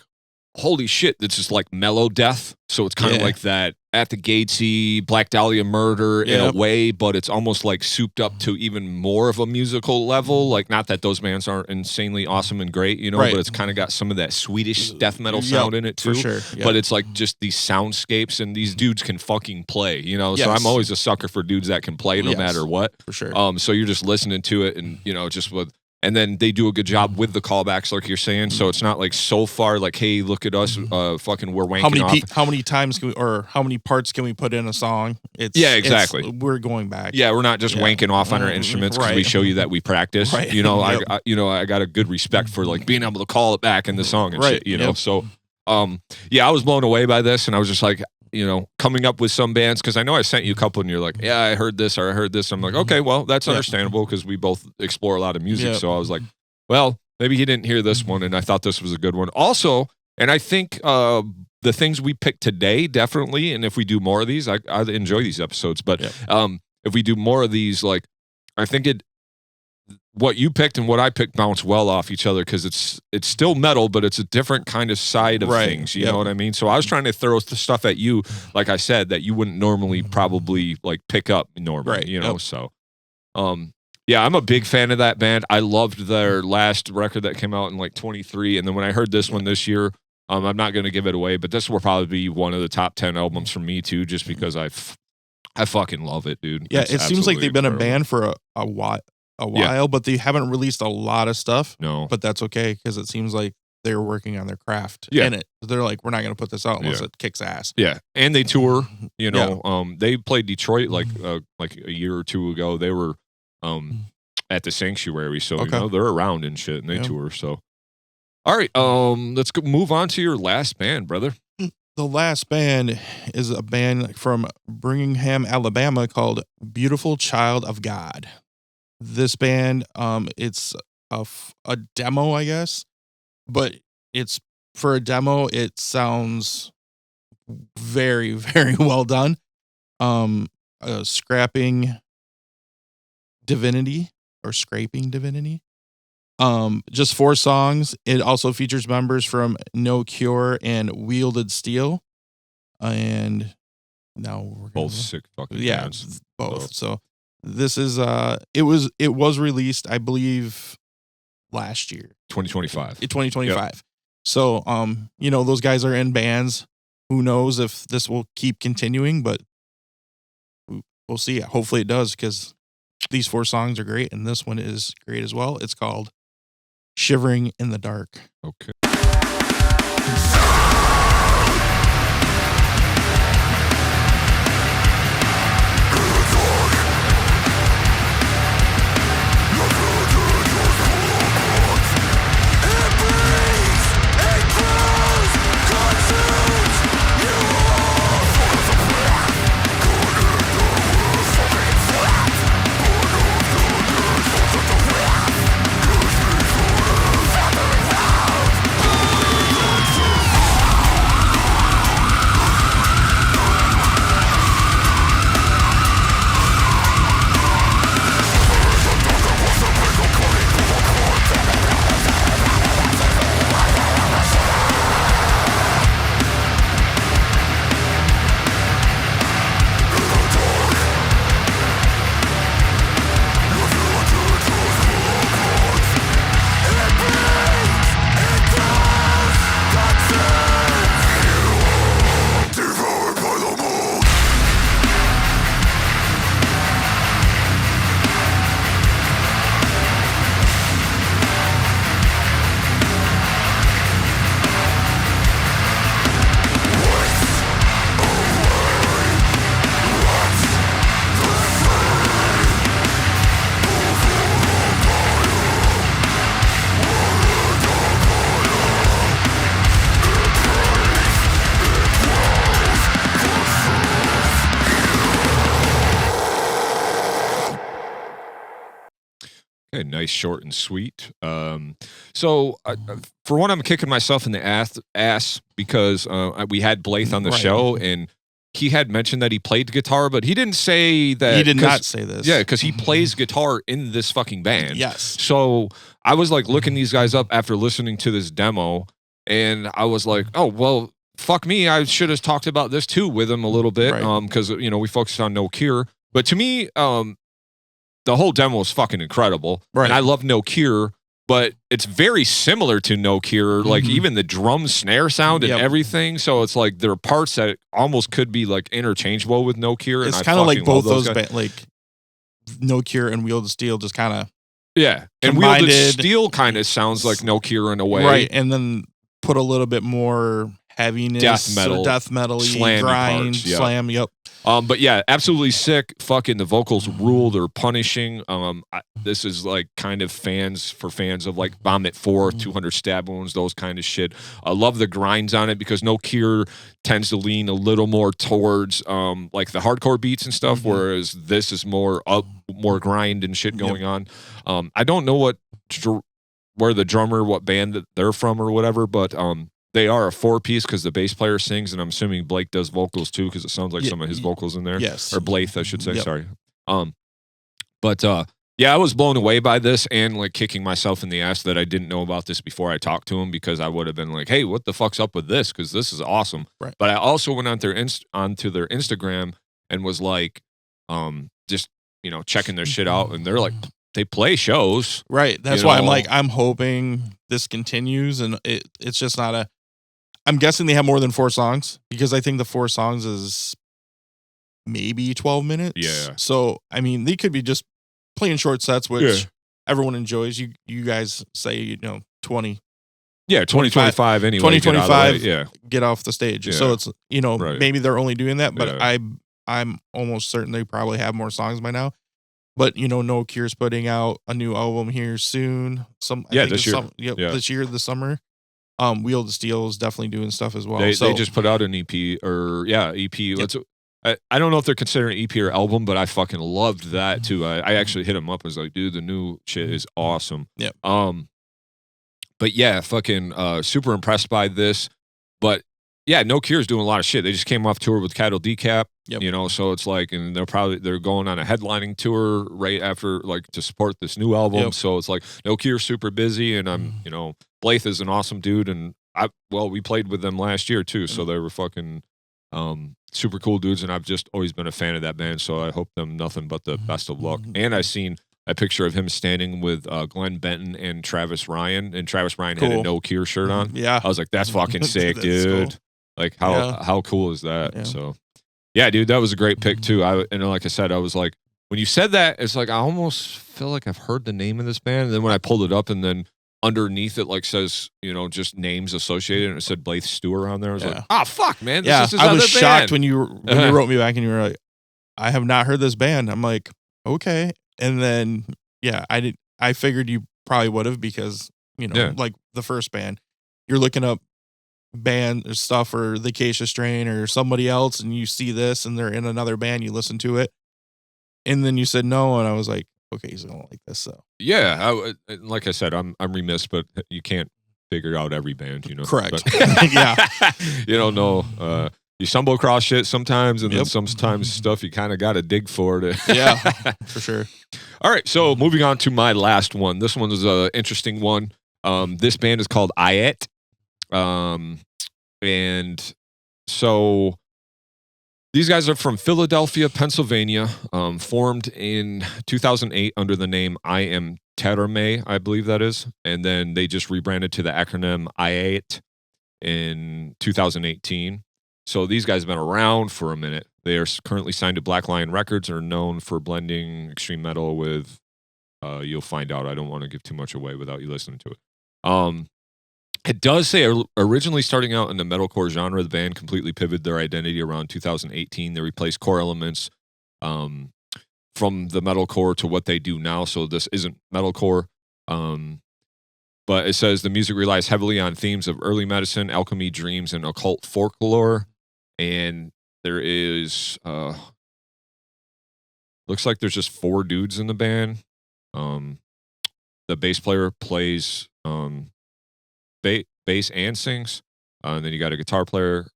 holy shit, this is like mellow death. So it's kind of like that At the Gatesy, Black Dahlia Murder in a way, but it's almost like souped up to even more of a musical level. Like, not that those bands aren't insanely awesome and great, you know, but it's kind of got some of that Swedish death metal sound in it too. For sure. But it's like just these soundscapes, and these dudes can fucking play, you know. So I'm always a sucker for dudes that can play no matter what. For sure. So you're just listening to it, and you know, just with. And then they do a good job with the callbacks, like you're saying. So it's not like so far like, hey, look at us, fucking, we're wanking off. How many times can we, or how many parts can we put in a song? Exactly. We're going back. Yeah, we're not just wanking off on our instruments because we show you that we practice. Right. You know, I got a good respect for like being able to call it back in the song and shit. You know, so I was blown away by this, and I was just like, you know, coming up with some bands, because I know I sent you a couple and you're like, yeah, I heard this or I heard this. I'm like, okay, well, that's understandable because we both explore a lot of music. So I was like, well, maybe he didn't hear this one, and I thought this was a good one. Also, and I think the things we picked today, definitely, and if we do more of these, I enjoy these episodes, but if we do more of these, like, I think what you picked and what I picked bounce well off each other because it's still metal, but it's a different kind of side of things. You know what I mean? So I was trying to throw the stuff at you, like I said, that you wouldn't normally probably like pick up normally, you know? So, yeah, I'm a big fan of that band. I loved their last record that came out in like 23. And then when I heard this one this year, I'm not going to give it away, but this will probably be one of the top 10 albums for me too, just because I fucking love it, dude. Yeah. It seems like they've been a band for a while, but they haven't released a lot of stuff. No, but that's okay because it seems like they're working on their craft in it. They're like, we're not going to put this out unless it kicks ass. Yeah, and they tour. You know, they played Detroit like a year or two ago. They were at the Sanctuary, so you know they're around and shit, and they tour. So, all right, let's move on to your last band, brother. The last band is a band from Birmingham, Alabama called Beautiful Child of God. This band, it's a demo, I guess, but it's for a demo. It sounds very, very well done. Scraping Divinity. Just 4 songs. It also features members from No Cure and Wielded Steel, and now we're both sick fucking bands. Both. So. This is it was released, I believe, last year. 2025. 2025. Yep. So you know, those guys are in bands. Who knows if this will keep continuing, but we'll see. Hopefully it does, because these 4 songs are great, and this one is great as well. It's called Shivering in the Dark. Okay. Okay, nice, short, and sweet. So for one, I'm kicking myself in the ass because we had Blythe on the show, and he had mentioned that he played guitar, but he didn't say that. He did not say this. Yeah, because he plays guitar in this fucking band. Yes. So I was like looking these guys up after listening to this demo, and I was like, oh, well, fuck me. I should have talked about this too with him a little bit because, you know, we focused on No Cure. But to me, the whole demo is fucking incredible. Right. And I love No Cure, but it's very similar to No Cure, like even the drum snare sound and everything. So it's like there are parts that almost could be like interchangeable with No Cure. It's kind of like both those like No Cure and Wielded Steel just kind of and Wielded Steel kind of sounds like No Cure in a way. Right. And then put a little bit more heaviness, death metal, grind, slam. But yeah, absolutely sick. Fucking the vocals rule. They're punishing. This is like kind of fans of like Vomit 4, 200 Stab Wounds, those kind of shit. I love the grinds on it because No Cure tends to lean a little more towards like the hardcore beats and stuff, whereas this is more more grind and shit going on. I don't know what band that they're from or whatever, but they are a 4-piece because the bass player sings, and I'm assuming Blake does vocals too because it sounds like some of his vocals in there. Yes. Or Blythe, I should say. Sorry. But yeah, I was blown away by this and like kicking myself in the ass that I didn't know about this before I talked to him because I would have been like, hey, what the fuck's up with this? Because this is awesome. Right. But I also went onto their Instagram and was like, just, you know, checking their shit out, and they're like, they play shows. Right. That's why I'm like, I'm hoping this continues, and it's just not a. I'm guessing they have more than 4 songs because I think the 4 songs is maybe 12 minutes. Yeah. So I mean, they could be just playing short sets, which everyone enjoys. You guys say 20. Yeah, 2025 anyway. 2025. Get off the stage. Yeah. So it's maybe they're only doing that, but I'm almost certain they probably have more songs by now. But No Cure's putting out a new album here soon. This year, this summer. Wielded Steel is definitely doing stuff as well. They just put out an EP EP. Yep. I don't know if they're considering EP or album, but I fucking loved that too. I actually hit him up. I was like, dude, the new shit is awesome. Yep. But yeah, fucking super impressed by this. But yeah, No Cure's doing a lot of shit. They just came off tour with Cattle Decap. Yep. So it's like, and they're going on a headlining tour right after, like, to support this new album. Yep. So it's like No Cure's super busy, and I'm, Blythe is an awesome dude, and we played with them last year too, so they were fucking super cool dudes, and I've just always been a fan of that band. So I hope them nothing but the best of luck. And I seen a picture of him standing with Glenn Benton and Travis Ryan, and Travis Ryan had a No Cure shirt on. Yeah, I was like, that's fucking sick, dude. Cool. Like how cool is that? Yeah. So yeah, dude, that was a great pick too. And like I said, I was like, when you said that, it's like I almost feel like I've heard the name of this band. And then when I pulled it up, and then underneath it like says, just names associated, and it said Blythe Stewart on there. I was like, oh fuck, man. This is I was shocked band. when you wrote me back and you were like, I have not heard this band. I'm like, okay. And then I figured you probably would have because, like the first band, you're looking up band or stuff or the Acacia Strain or somebody else, and you see this and they're in another band, you listen to it, and then you said no, and I was like, okay, so I don't like this. So yeah, like I said, I'm remiss, but you can't figure out every band, Correct. But, yeah, you don't know. You stumble across shit sometimes, and then sometimes stuff you kind of got to dig for it. Yeah, for sure. All right, so moving on to my last one. This one is an interesting one. This band is called IATT. And so these guys are from Philadelphia, Pennsylvania, formed in 2008 under the name I Am Terame, I believe that is. And then they just rebranded to the acronym IATT in 2018. So these guys have been around for a minute. They are currently signed to Black Lion Records, are known for blending extreme metal with, you'll find out. I don't want to give too much away without you listening to it. It does say originally starting out in the metalcore genre, the band completely pivoted their identity around 2018. They replaced core elements from the metalcore to what they do now. So this isn't metalcore. But it says the music relies heavily on themes of early medicine, alchemy, dreams, and occult folklore. And there is, looks like there's just 4 dudes in the band. the bass player plays bass and sings. And then you got a guitar player,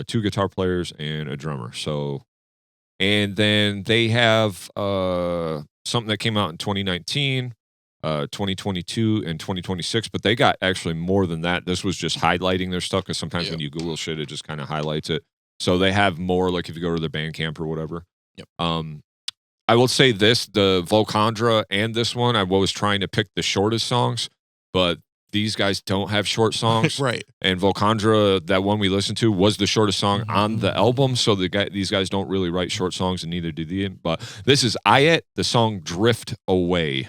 2 guitar players, and a drummer. So, and then they have something that came out in 2019, 2022, and 2026. But they got actually more than that. This was just highlighting their stuff because sometimes when you Google shit, it just kind of highlights it. So they have more, like if you go to their Bandcamp or whatever. Yep. I will say this, the Volcandra and this one, I was trying to pick the shortest songs, but these guys don't have short songs. Right. And Volcandra, that one we listened to, was the shortest song on the album. So these guys don't really write short songs, and neither do they. But this is IATT, the song Drift Away.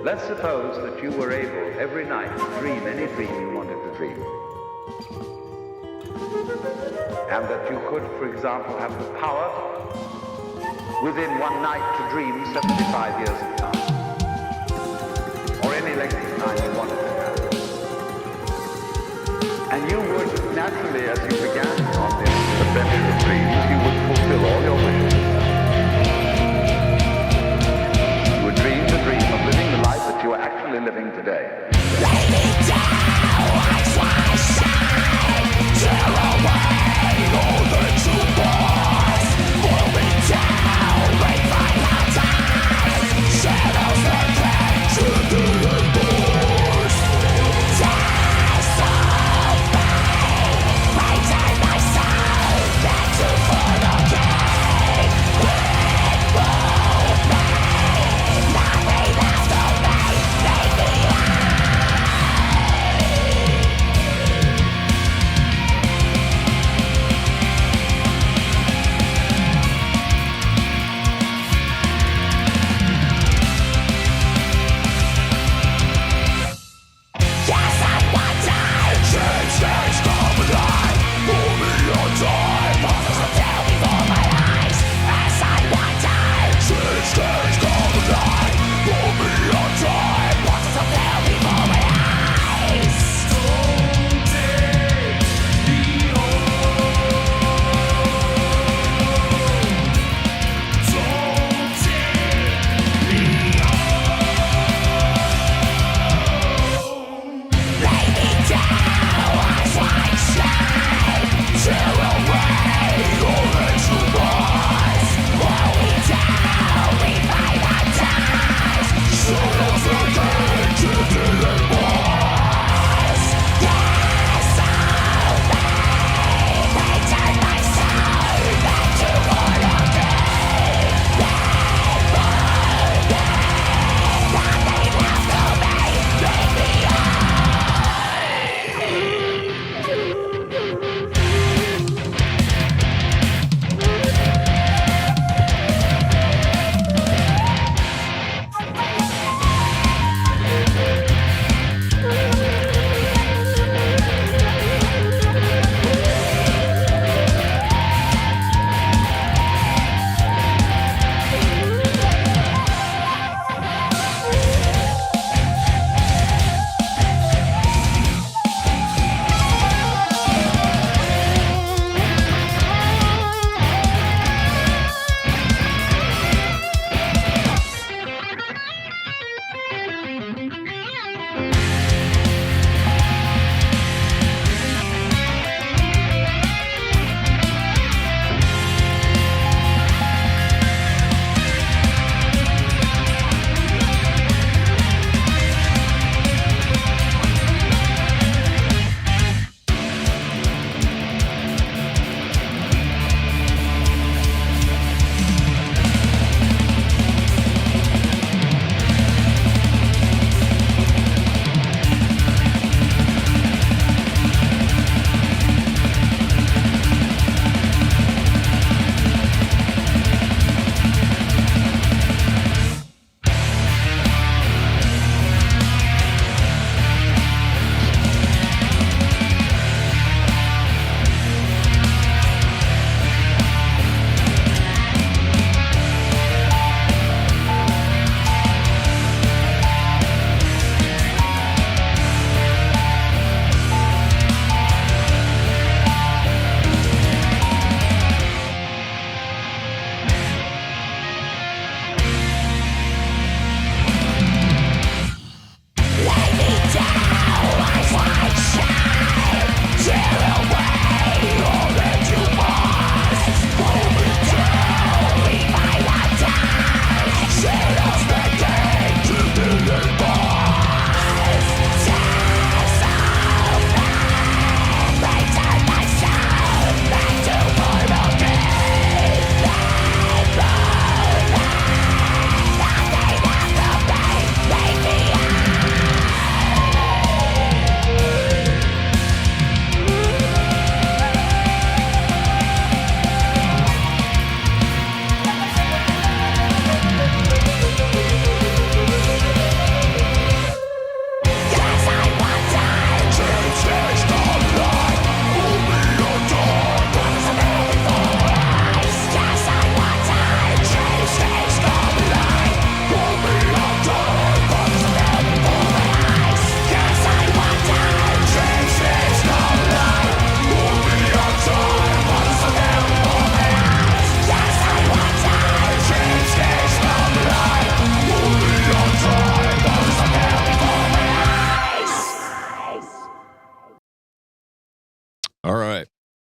Let's suppose that you were able every night to dream any dream you wanted to dream. And that you could, for example, have the power within one night to dream 75 years of time. Or any length of time you wanted to have. And you would naturally, as you began on this adventure of dreams, you would fulfill all your wishes. You would dream the dream of living the life that you are actually living today. Lay me down, watch my side, tear away all that you was. Pull me down, break my mountains, shadows that cling to the doors. Death of me, painted my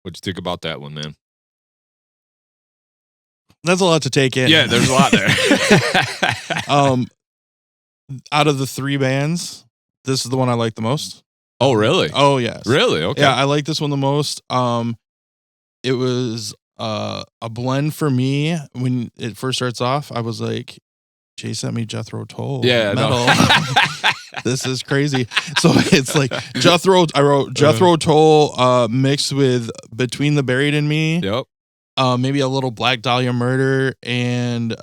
What'd you think about that one, man? That's a lot to take in. Yeah, there's a lot there. Out of the 3 bands, this is the one I like the most. Oh, really? Oh, yes. Really? Okay. Yeah, I like this one the most. It was a blend for me. When it first starts off, I was like, Jay sent me Jethro Tull. Yeah, metal. This is crazy. So it's like I wrote Jethro Tull mixed with Between the Buried and Me. Yep. Maybe a little Black Dahlia Murder and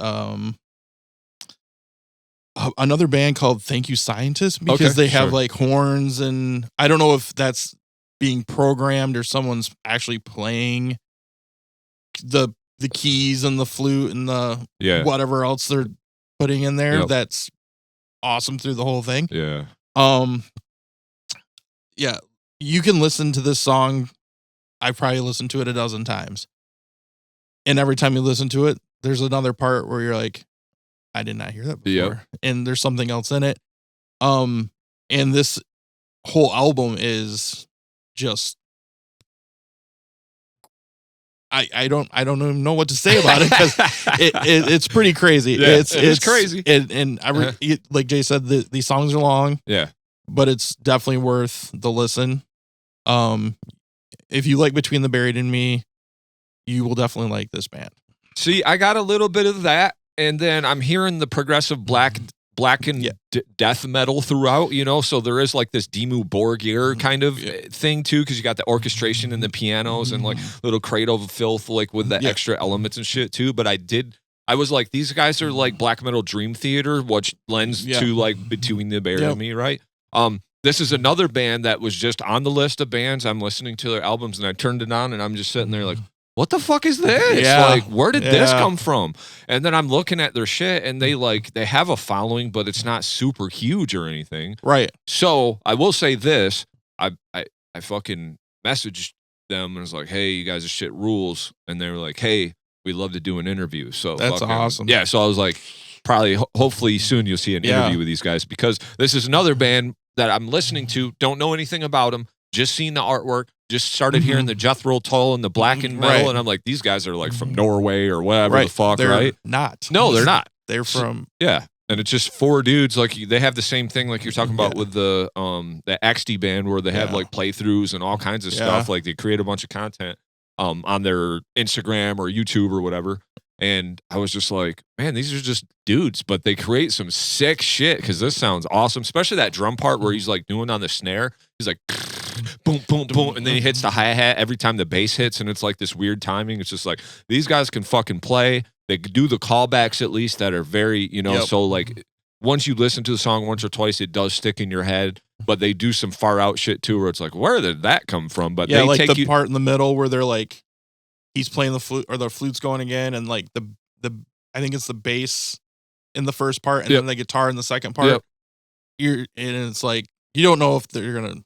another band called Thank You Scientist, because they have like horns, and I don't know if that's being programmed or someone's actually playing the keys and the flute and the whatever else they're putting in there. That's awesome through the whole thing. Yeah. Yeah, you can listen to this song. I've probably listened to it a dozen times. And every time you listen to it, there's another part where you're like, I did not hear that before. Yep. And there's something else in it. And this whole album is just, I don't even know what to say about it, because it's pretty crazy. Yeah, it's crazy. Like Jay said, these songs are long. Yeah. But it's definitely worth the listen. If you like Between the Buried and Me, you will definitely like this band. See, I got a little bit of that, and then I'm hearing the progressive blackened death metal throughout, so there is like this Dimmu Borgir kind of thing too, because you got the orchestration and the pianos and like little Cradle of Filth, like with the extra elements and shit too. But I was like, these guys are like black metal Dream Theater, which lends to like Between the Buried and Me, right? This is another band that was just on the list of bands. I'm listening to their albums, and I turned it on, and I'm just sitting there like, what the fuck is this? Yeah. Like, where did this come from? And then I'm looking at their shit, and they have a following, but it's not super huge or anything. Right. So I will say this. I fucking messaged them and was like, hey, you guys' shit rules. And they were like, hey, we'd love to do an interview. So that's awesome. Yeah. So I was like, hopefully soon you'll see an interview with these guys, because this is another band that I'm listening to, don't know anything about them, just seen the artwork, just started hearing the Jethro Tull and the Blackened metal, and I'm like, these guys are like from Norway or whatever the fuck, they're not. No, they're not. They're from and it's just 4 dudes. Like, they have the same thing like you're talking about with the Axty band, where they have like playthroughs and all kinds of stuff. Like, they create a bunch of content on their Instagram or YouTube or whatever. And I was just like, man, these are just dudes, but they create some sick shit, because this sounds awesome, especially that drum part where he's like doing on the snare. He's like, boom, boom, boom, and then he hits the hi-hat every time the bass hits, and it's like this weird timing. It's just like, these guys can fucking play. They do the callbacks, at least, that are very, so like, once you listen to the song once or twice, it does stick in your head, but they do some far out shit too, where it's like, where did that come from? But they like take the part in the middle where they're like, he's playing the flute, or the flute's going again, and like the I think it's the bass in the first part, and then the guitar in the second part. And it's like, you don't know if they're gonna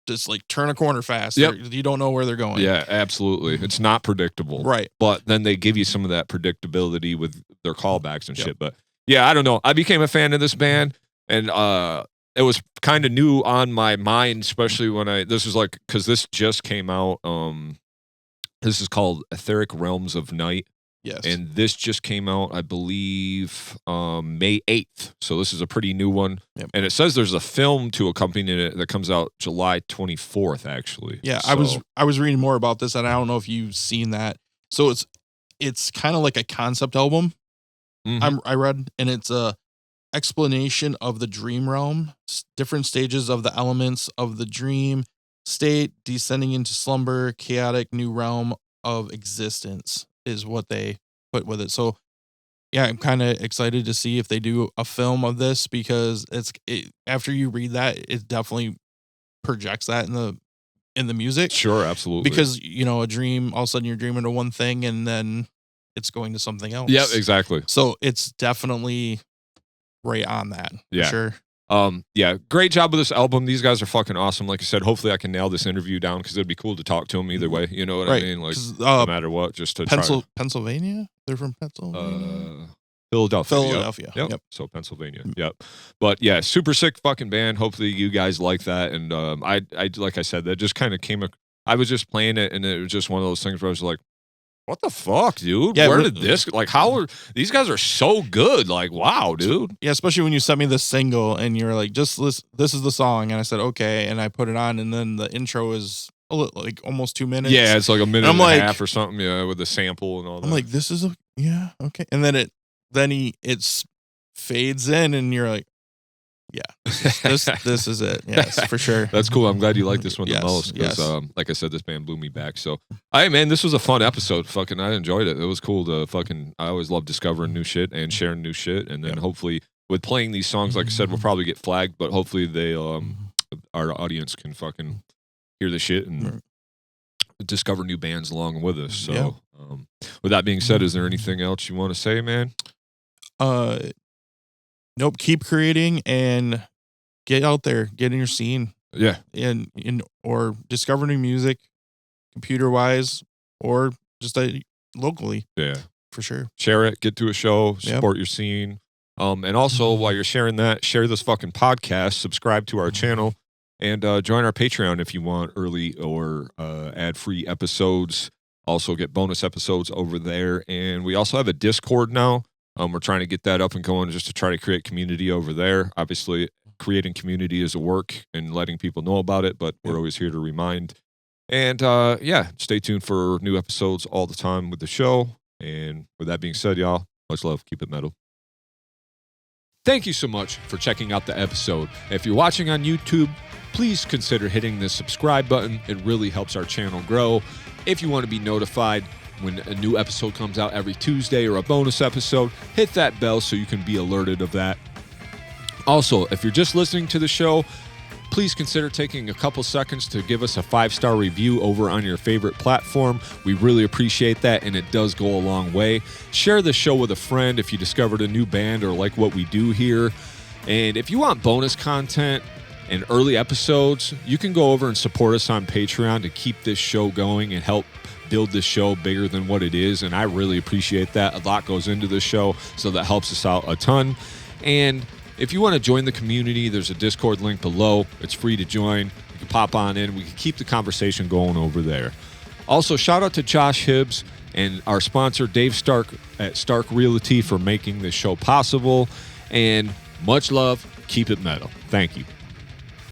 just like turn a corner fast. Or you don't know where they're going. Yeah, absolutely. It's not predictable. Right. But then they give you some of that predictability with their callbacks and shit. But yeah, I don't know. I became a fan of this band, and it was kind of new on my mind, especially when this was like, because this just came out. This is called Etheric Realms of Night. Yes. And this just came out, I believe, May 8th. So this is a pretty new one. Yep. And it says there's a film to accompany it that comes out July 24th, actually. Yeah, so, I was reading more about this, and I don't know if you've seen that. So it's kind of like a concept album. I read, and it's a explanation of the dream realm, different stages of the elements of the dream state, descending into slumber, chaotic new realm of existence is what they put with it. So yeah, I'm kind of excited to see if they do a film of this, because after you read that, it definitely projects that in the music. Sure, absolutely. Because a dream, all of a sudden you're dreaming of one thing, and then it's going to something else. Yeah, exactly. So it's definitely right on that. Yeah, for sure. Yeah, great job with this album. These guys are fucking awesome. Like I said, hopefully I can nail this interview down, because it'd be cool to talk to them either way. You know what I mean? Like, no matter what, just to try. Pennsylvania? They're from Pennsylvania? Philadelphia. Yep. So Pennsylvania. Yep. But yeah, super sick fucking band. Hopefully you guys like that. And I like I said, that just kind of came I was just playing it, and it was just one of those things where I was like, what the fuck, dude? Yeah, Where did this, like, how are, these guys are so good. Like, wow, dude. Yeah, especially when you sent me the single and you're like, just listen, this is the song. And I said, okay. And I put it on, and then the intro is like almost 2 minutes. Yeah, it's like a minute I'm and a like- half or something, yeah, with the sample and all that. I'm like, this is okay. And then it fades in, and you're like, yeah, this is it. Yes, for sure. That's cool. I'm glad you like this one the Yes, most. 'Cause, yes. like I said, this band blew me back. So, hey, man, this was a fun episode. Fucking, I enjoyed it. It was cool to I always love discovering new shit and sharing new shit. And then hopefully with playing these songs, like I said, we'll probably get flagged, but hopefully they, our audience can fucking hear the shit and discover new bands along with us. So, with that being said, is there anything else you want to say, man? Nope. Keep creating and get out there, get in your scene, Yeah. and or discover new music, computer wise, or just locally. Yeah. For sure. Share it, get to a show, support your scene. And also, while you're sharing that, share this fucking podcast, subscribe to our channel, and join our Patreon if you want early or ad-free episodes. Also get bonus episodes over there. And we also have a Discord now. We're trying to get that up and going just to try to create community over there. Obviously, creating community is a work and letting people know about it, but we're always here to remind. And stay tuned for new episodes all the time with the show. And with that being said, y'all, much love. Keep it metal. Thank you so much for checking out the episode. If you're watching on YouTube, please consider hitting the subscribe button. It really helps our channel grow. If you want to be notified when a new episode comes out every Tuesday or a bonus episode, hit that bell so you can be alerted of that. Also, if you're just listening to the show, please consider taking a couple seconds to give us a 5-star review over on your favorite platform. We really appreciate that, and it does go a long way. Share the show with a friend if you discovered a new band or like what we do here. And if you want bonus content and early episodes, you can go over and support us on Patreon to keep this show going and help build this show bigger than what it is. And I really appreciate that. A lot goes into this show, so that helps us out a ton. And if you want to join the community, there's a Discord link below. It's free to join. You can pop on in. We can keep the conversation going over there. Also, shout out to Josh Hibbs and our sponsor, Dave Stark at Stark Realty, for making this show possible. And much love. Keep it metal. Thank you.